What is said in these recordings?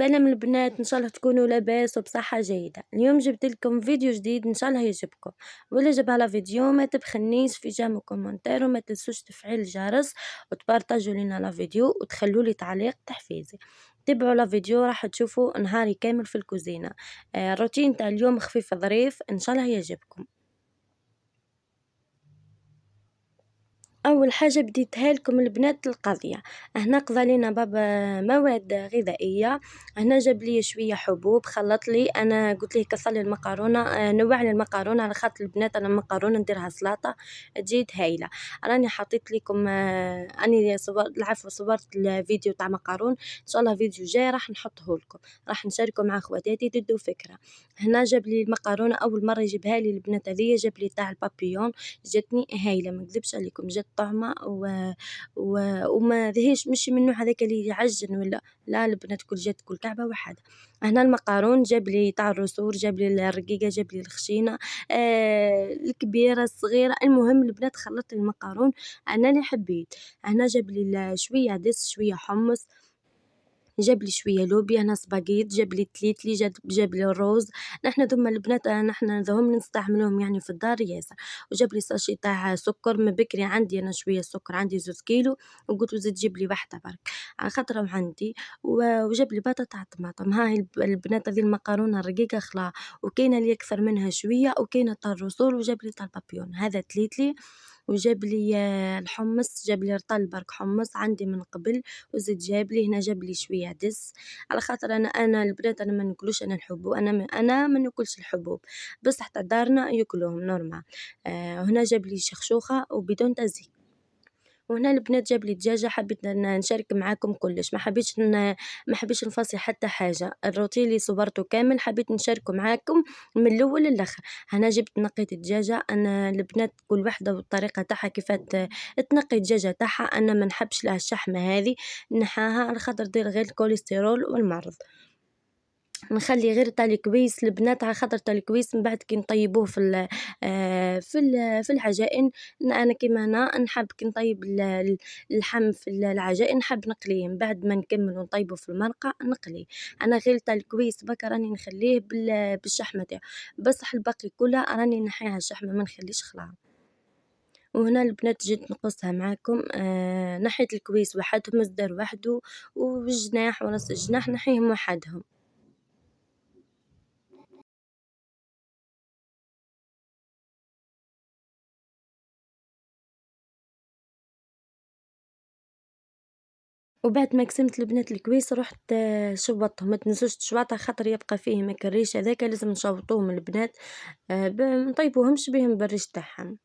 سلام البنات، إن شاء الله تكونوا لاباس وبصحة جيدة. اليوم جبت لكم فيديو جديد إن شاء الله يعجبكم. ولا جاب على فيديو ما تبخلنيش في جيم وكومنتار، وما تنسوش تفعيل الجرس وتبارطاجوا لنا لا فيديو وتخلوا لي تعليق تحفيزي. تابعوا لا فيديو راح تشوفوا نهاري كامل في الكوزينة. الروتين تاع اليوم خفيف ظريف إن شاء الله يعجبكم. أول حاجة بديتها لكم البنات القضية. هنا قضى لينا بابا مواد غذائية. هنا جاب لي شوية حبوب، خلط لي، أنا قلت ليه كسر لي المقارونة، نوع لي المقارونة على خاطر البنات أنا المقارونة نديرها سلطة تجيت هايلة. راني حطيت لكم أني العفو صورت الفيديو تاع مقارون، إن شاء الله فيديو جاي راح نحطه لكم، راح نشاركه مع خواتاتي تدوا فكرة. هنا جاب لي المقارونة أول مرة يجيبها لي البنات هذيا، جاب لي تاع البابيون، جاتني هايلة ما نكذبش عليكم، جات طعمة و وما ذهيش مش من النوع هذاك اللي يعجن ولا لا، البنات الكل جات كل كعبة واحدة. هنا المقارون جاب لي تاع الرسول، جاب لي الرقيقة، جاب لي الخشينة، الكبيرة الصغيرة، المهم البنات خلط لي المقارون أنا اللي حبيت. هنا جاب لي شوية عدس، شوية حمص، جاب لي شوية لوبيا، هنا سباقيت، جاب لي تليتلي، جاب لي الروز. نحنا ذوما البنات نحنا ذوهم نستعملوهم يعني في الدار ياسر. وجاب لي ساشي تاع سكر من بكري، عندي انا شوية سكر، عندي 2 كيلو، وقلت له زيد جيب لي واحدة برك على خاطرهم عندي. وجاب لي بطاطا على الطماطم. هاي البنات هذه المقارونة الرقيقة خلا، وكاينة اللي أكثر منها شوية، وكاينة تاع الرسول، وجاب لي تاع البابيون هذا تليتلي. وجاب لي الحمص، جاب لي رطل برك حمص عندي من قبل، وزيد جاب لي هنا، جاب لي شوية عدس على خاطر أنا البنات أنا ما ناكلوش أنا الحبوب، أنا ما ناكلش الحبوب، بصح تاع دارنا ياكلوهم نورمال. وهنا جاب لي شخشوخة وبدون تزيين. وهنا البنات جاب لي دجاجة، حبيت نشارك معاكم كلش، ما حبيتش نفصل حتى حاجة، الروتين اللي صورته كامل حبيت نشاركه معاكم من الأول للآخر. هنا جبت نقيت الدجاجة، أنا البنات كل وحدة والطريقة تاعها كيف تنقي الدجاجة تاعها، أنا ما نحبش لها الشحمة هذه، نحاها على خاطر دير غير الكوليسترول والمرض. نخلي غير تاع الكويس البنات على خاطر تاع الكويس من بعد كي نطيبوه في العجائن. أنا كيما أنا نحب كي نطيب اللحم في العجائن نحب نقليه من بعد ما نكمل ونطيبه في المرقة نقليه. أنا غير تاع الكويس بكا راني نخليه بالشحمة تاعو، بصح الباقي كلها راني نحيها الشحمة ما نخليش خلاها. وهنا البنات جيت نقصها معاكم، نحيت الكويس وحدهم، الصدر وحده، والجناح ونص الجناح نحيهم وحدهم. وبعد ما قسمت البنات الكويس رحت شوّطتهم، ما تنسوش تشواطها خاطر يبقى فيهم هاكا الريش هذاكا لازم نشوطوهم البنات، ما نطيبوهمش بيهم بالريش تاعهم.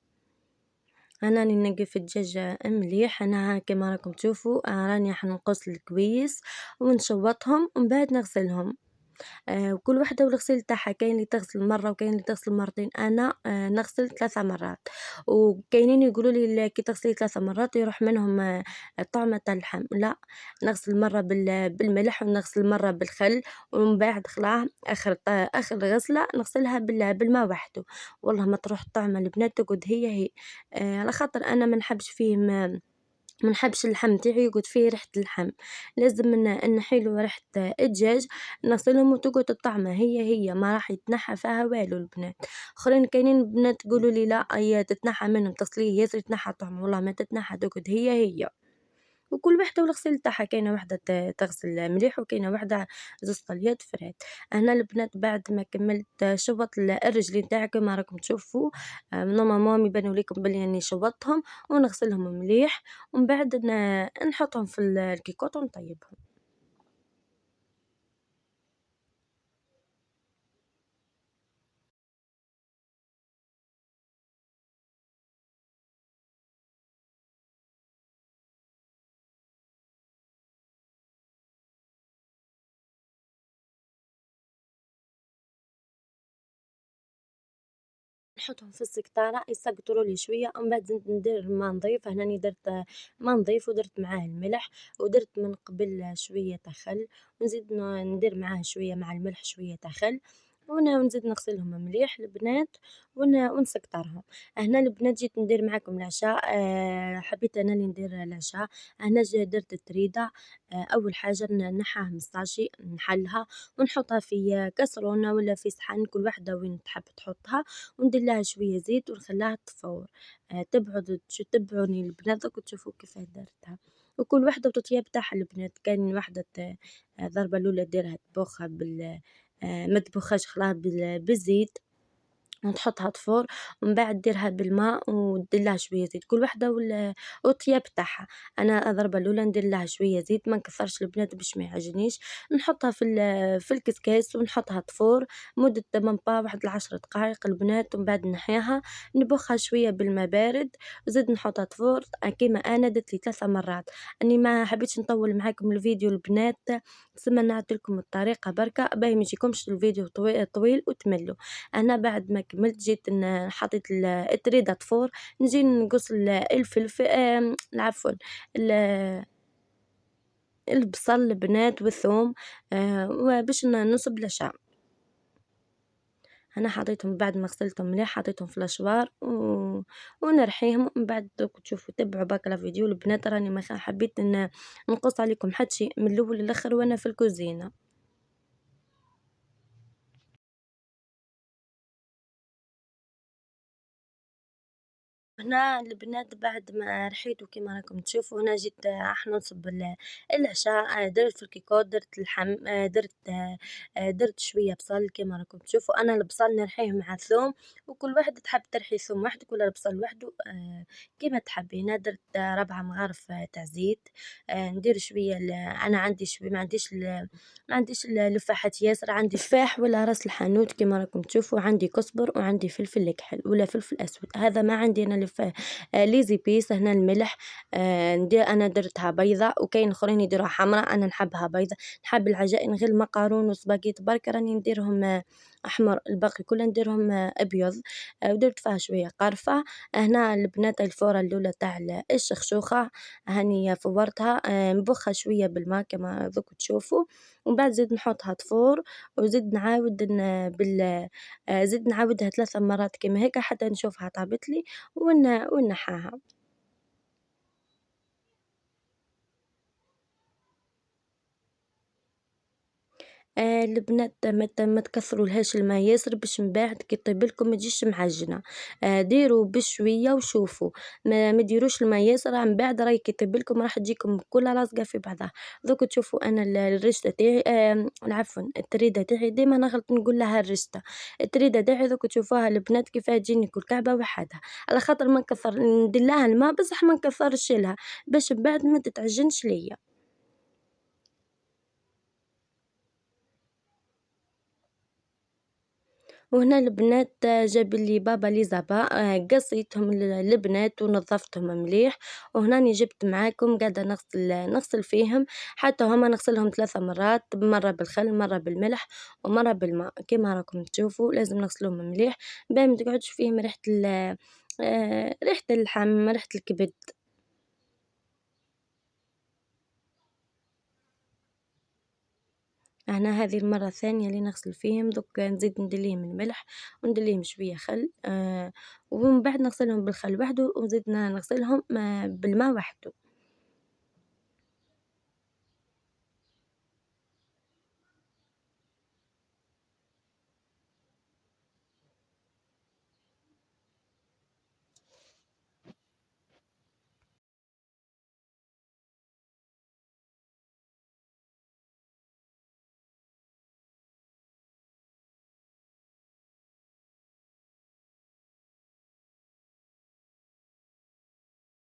أنا راني ننقّف الدجاج مليح، أنا كيما راكم تشوفوا راني راح نقص الكويس ونشوّطهم ومن بعد نغسلهم. وكل وحدة والغسيل تاعها، كاين اللي تغسل مرة وكاين اللي تغسل مرتين، أنا نغسل 3 مرات. وكاينين يقولوا لي كي تغسلي 3 مرات يروح منهم الطعمة تاع اللحم، لأ، نغسل مرة بالملح ونغسل مرة بالخل، ومن بعد خلاص آخر غسلة نغسلها بالما وحده، والله ما تروح الطعمة البنات تقعد هي. على خاطر أنا ما نحبش اللحم تاعي يقعد فيه ريحة اللحم، لازم نحيلو ريحة الدجاج، نغسلهم وتقعد الطعمة هي ما راح يتنحى فيها والو البنات. آخرين كاينين بنات يقولوا لي لأ هي تتنحى منهم تغسليه ياسر يتنحى الطعم، والله ما تتنحى تقعد هي. وكل وحدة والغسيل تاعها، كاينة وحدة تغسل مليح وكاينة وحدة 2 طليات فرات. أنا البنات بعد ما كملت شوط الرجلين تاعي كما راكم تشوفوا، نورمالمون يبانوا ليكم بلي راني شوطتهم ونغسلهم مليح، ومن بعد نحطهم في الكيكوط ونطيبهم. نحطهم في السكتارة يسقطروا لي شوية، ومن بعد زدت ندير ما نضيف، هناني درت ما نضيف ودرت معاه الملح، ودرت من قبل شوية تاع خل، ونزيد ندير معاه شوية مع الملح شوية تاع خل. ونزيد نغسلهم مليح البنات ونسكّرهم. هنا البنات جيت ندير معاكم العشاء، حبيت أنا اللي ندير العشاء. هنا درت التريدة. أول حاجة نحّيها من الساشي نحلّها ونحطها في كاسرونة ولا في صحن كل وحدة وين تحب تحطها، وندير لها شوية زيت ونخلّيها تفور. تبعوني البنات دوك تشوفوا كيفاه درتها، وكل وحدة والتطياب تاعها البنات. كاين وحدة الضربة الأولى ديرها تبوخها ما تبوخهاش خلاها بالزيت وتحطها تفور، ومن بعد ديرها بالما ودير لها شوية زيت كل وحدة والطياب تاعها. أنا الضربة الأولى ندير لها شوية زيت ما نكثرش البنات باش ما يعجنيش، نحطها في الكسكاس ونحطها تفور مدة même pas واحد ل10 دقايق البنات، ومن بعد نحيها نبخها شوية بالما بارد وزيد نحطها تفور. كيما أنا درت لي 3 مرات. أني ما حبيتش نطول معاكم الفيديو البنات، سما نعطي لكم الطريقة بركة باهي ما يجيكمش الفيديو طويل وتملوا. أنا بعد ما كملت جيت حطيت التريدة تفور، نجي نقص الفلفل عفوًا ال البصل البنات والثوم، وباش نصب العشاء. أنا حطيتهم بعد ما غسلتهم مليح حطيتهم في لاشوار ونرحيهم، ومن بعد دوك تشوفوا تبعوا باقي الفيديو البنات. راني ما حبيت نقص عليكم حتى شي من الأول للآخر وأنا في الكوزينة. هنا البنات بعد ما رحيت وكيما راكم تشوفوا هنا جيت راح ننصب العشاء. درت في الكيكوت درت اللحم، درت شوية بصل كيما راكم تشوفوا. أنا البصل نرحيه مع الثوم وكل واحد تحب ترحي ثوم وحدك ولا البصل وحده، كيما تحبين. درت 4 مغارف تاع زيت. ندير شوية أنا عندي شوية ما عنديش الفاحات ياسر، عندي تفاح ولا راس الحانوت كيما راكم تشوفوا، عندي كزبر وعندي فلفل الكحل ولا فلفل أسود. هذا ما عندي أنا لي زيبيس. هنا الملح، أنا درتها بيضا وكاين آخرين يديروها حمرا، أنا نحبها بيضا. نحب العجائن غير المقارون وسباغيت برك راني نديرهم أحمر، الباقي كله نديرهم أبيض. ودرت فيها شوية قرفة. هنا البنات الفورة الأولى تاع الشخشوخة هاني فورتها، نبخها شوية بالما كما دوك تشوفوا، ومن بعد زيد نحطها تفور وزيد نعاود زيد نعاودها 3 مرات كيما هيك حتى نشوفها طابت لي ونحّاها. البنات ما تكثرولهاش الما ياسر باش من بعد كي طيب لكم ما تجيش معجنة. ديروا بشوية وشوفوا، ما ديروش الما ياسر من بعد راهي كي يطيب لكم راح تجيكم كلها لاصقة في بعضها. دوك تشوفوا أنا الرشتة تاعي، عفوًا التريدة تاعي ديما نغلط نقول لها الرشتة. التريدة تاعي دوك تشوفوها البنات كيفاه تجيني كل كعبة وحدها، على خاطر ما نكثر ندير لها الما بصح ما نكثرش لها باش من بعد ما تتعجنش ليا. وهنا البنات جاب لي بابا لي زبا، قصيتهم البنات ونظفتهم مليح. وهنا راني جبت معاكم قاعدة نغسل فيهم حتى هما نغسلهم 3 مرات، مرة بالخل مرة بالملح ومرة بالماء كيما راكم تشوفوا. لازم نغسلوهم مليح باه ما تقعدش فيهم ريحة اللحم ريحة الكبد. أنا هذه المرة الثانية اللي نغسل فيهم دوك نزيد ندير ليهم الملح وندير ليهم شوية خل، ومن بعد نغسلهم بالخل وحده ونزيد نغسلهم بالما وحده.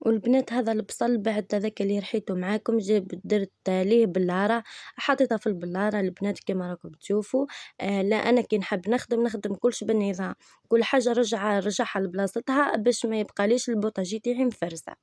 والبنات هذا البصل بعد هذاك اللي رحيته معاكم درت ليه بلارة حطيتها في البلارة البنات كما راكم تشوفوا. لا أنا كي نحب نخدم كلش بالنظام، كل حاجة رجعها لبلاصتها باش ما يبقاليش البوطاجي تاعي مفرزة.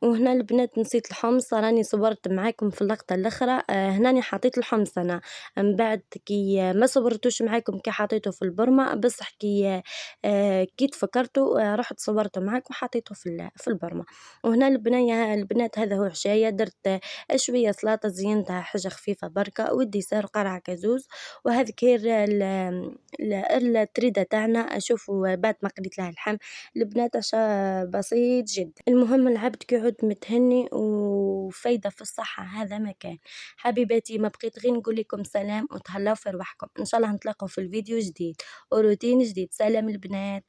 وهنا البنات نسيت الحمص، راني صبرت معاكم في اللقطة الأخرى. هناني حطيت الحمص أنا، من بعد كي ما صبرتوش معاكم كي حطيته في البرمة، بصح كي تفكرتوا رحت صبرته معاكم وحطيته في البرمة. وهنا البنات هذا هو عشايا، درت شوية سلاطة زينتها حاجة خفيفة بركة، والديسير قرعة كازوز. وهذيك هي التريدة تاعنا. شوفوا بعد ما قليت لها اللحم البنات، عشاء بسيط جدا. المهم العبد كيعود متهني وفايدة في الصحة، هذا ما كان. حبيباتي ما بقيت غير نقول لكم سلام وتهلاو في رواحكم، ان شاء الله نتلاقوا في الفيديو جديد وروتين جديد. سلام البنات.